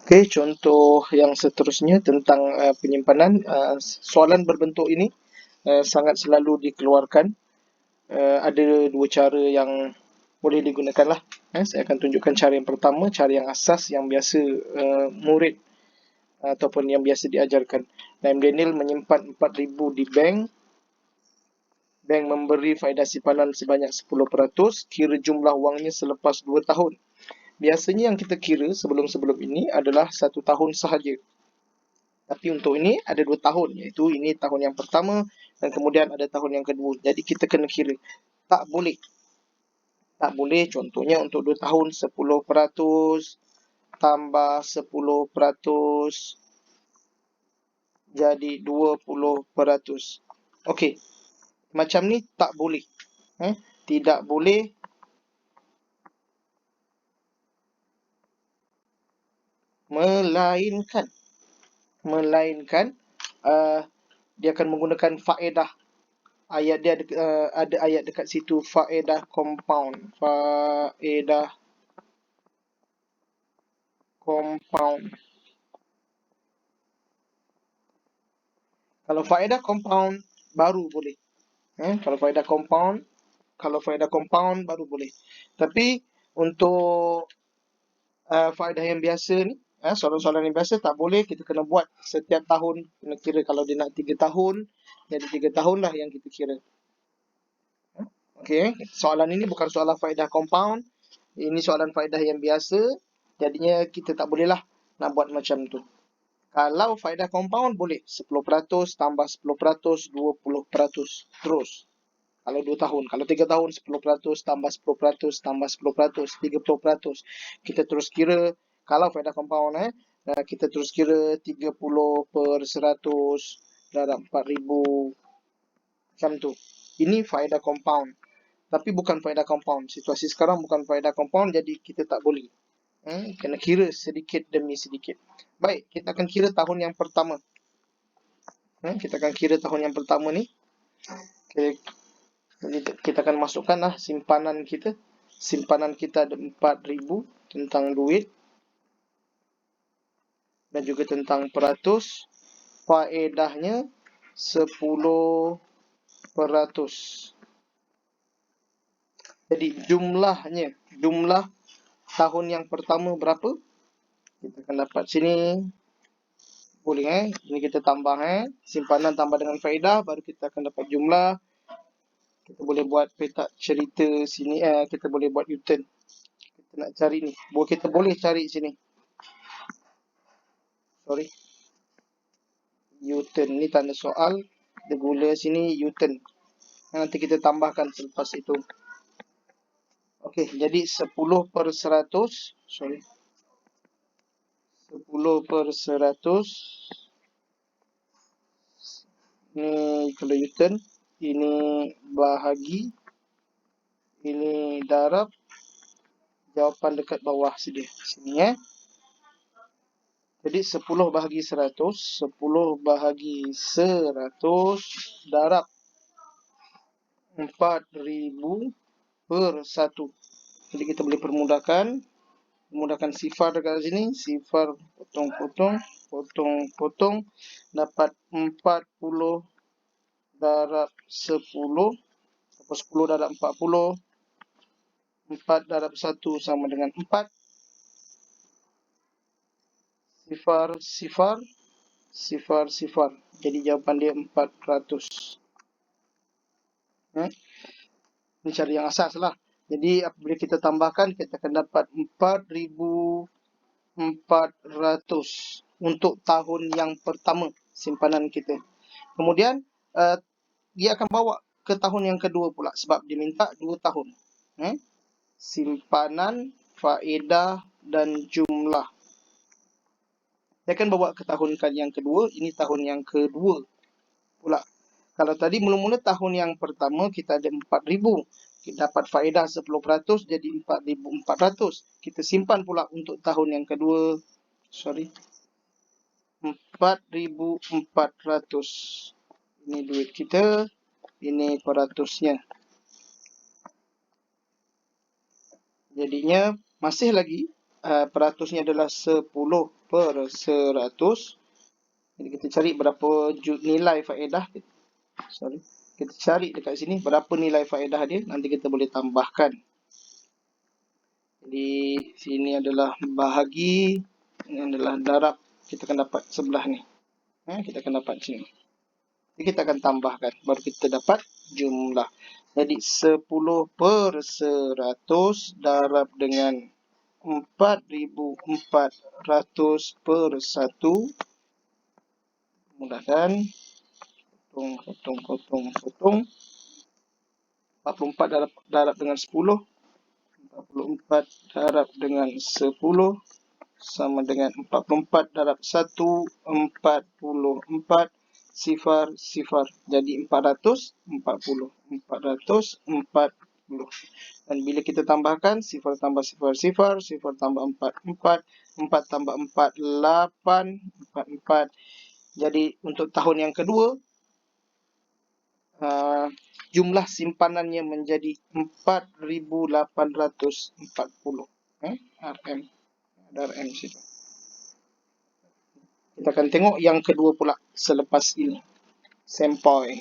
Okey, contoh yang seterusnya tentang penyimpanan. Soalan berbentuk ini sangat selalu dikeluarkan. Ada dua cara yang boleh digunakan lah. Saya akan tunjukkan cara yang pertama, cara yang asas yang biasa murid ataupun yang biasa diajarkan. Naim Daniel menyimpan 4,000 di bank. Bank memberi faedah simpanan sebanyak 10%. Kira jumlah wangnya selepas 2 tahun. Biasanya yang kita kira sebelum-sebelum ini adalah 1 tahun sahaja. Tapi untuk ini ada 2 tahun, iaitu ini tahun yang pertama dan kemudian ada tahun yang kedua. Jadi kita kena kira. Tak boleh. Tak boleh, contohnya untuk 2 tahun 10% tambah 10% jadi 20%. Okey, macam ni tak boleh. Tidak boleh. Melainkan dia akan menggunakan faedah. Ayat dia ada ayat dekat situ, faedah compound. Faedah compound. Kalau faedah compound baru boleh. Kalau faedah compound baru boleh. Tapi untuk faedah yang biasa ni, soalan-soalan yang biasa tak boleh. Kita kena buat setiap tahun. Kena kira kalau dia nak 3 tahun, jadi 3 tahun lah yang kita kira. Okey, soalan ini bukan soalan faedah compound. Ini soalan faedah yang biasa. Jadinya kita tak boleh lah nak buat macam tu. Kalau faedah compound boleh 10% tambah 10%, 20%. Terus. Kalau 2 tahun. Kalau 3 tahun 10% tambah 10% tambah 10%, 30%. Kita terus kira. Kalau faedah compound kita terus kira 30% darab 4,000. Macam tu. Ini faedah compound. Tapi bukan faedah compound. Situasi sekarang bukan faedah compound, jadi kita tak boleh. Kena kira sedikit demi sedikit. Baik, kita akan kira tahun yang pertama. Kita akan kira tahun yang pertama ni. Okay. Jadi kita akan masukkan lah simpanan kita. Simpanan kita ada 4,000 tentang duit. Dan juga tentang peratus. Faedahnya 10%. Jadi jumlah tahun yang pertama berapa? Kita akan dapat sini. Boleh ini kita tambah simpanan tambah dengan faedah, baru kita akan dapat jumlah. Kita boleh buat petak cerita sini, kita boleh buat U-turn. Kita nak cari ni. Kita boleh cari sini. Sorry. U-turn ni tanda soal. Kita gula sini U-turn. Nanti kita tambahkan selepas itu. Okey, jadi 10%. Sorry. 10%. Ni kalau U-turn. Ini bahagi. Ini darab. Jawapan dekat bawah sini. Sini Jadi 10 bahagi 100. 10 bahagi 100 darab 4,000 per 1. Jadi kita boleh permudahkan. Mudahkan sifar dekat sini. Sifar potong-potong. Potong-potong. Dapat 40 darab 10. 10 darab 40. 4 darab 1 sama dengan 4. Sifar, sifar. Sifar, sifar. Jadi jawapan dia 400. Ini cara yang asas lah. Jadi apabila kita tambahkan, kita akan dapat 4,400 untuk tahun yang pertama simpanan kita. Kemudian dia akan bawa ke tahun yang kedua pula sebab dia minta 2 tahun. Simpanan, faedah dan jumlah. Dia akan bawa ke tahun yang kedua. Ini tahun yang kedua pula. Kalau tadi mula-mula tahun yang pertama kita ada 4,000. Kita dapat faedah 10%, jadi 4,400. Kita simpan pula untuk tahun yang kedua. 4,400. Ini duit kita. Ini peratusnya. Jadinya masih lagi peratusnya adalah 10/100. Jadi kita cari berapa nilai faedah. Sorry. Kita cari dekat sini berapa nilai faedah dia. Nanti kita boleh tambahkan. Jadi sini adalah bahagi. Ini adalah darab. Kita akan dapat sebelah ni. Kita akan dapat sini. Jadi kita akan tambahkan. Baru kita dapat jumlah. Jadi 10/100 darab dengan 4.400/1. Mudahkan. Potong. 44 darab dengan 10. 44 darab dengan 10 sama dengan 44 darab 1, 44 sifar. Jadi 440. Dan bila kita tambahkan, sifar tambah sifar, sifar tambah 4, 4 tambah 4, 8, 44. Jadi untuk tahun yang kedua, jumlah simpanannya menjadi 4.840 RM. Ada RM situ. Kita akan tengok yang kedua pula selepas ini. Sempoi.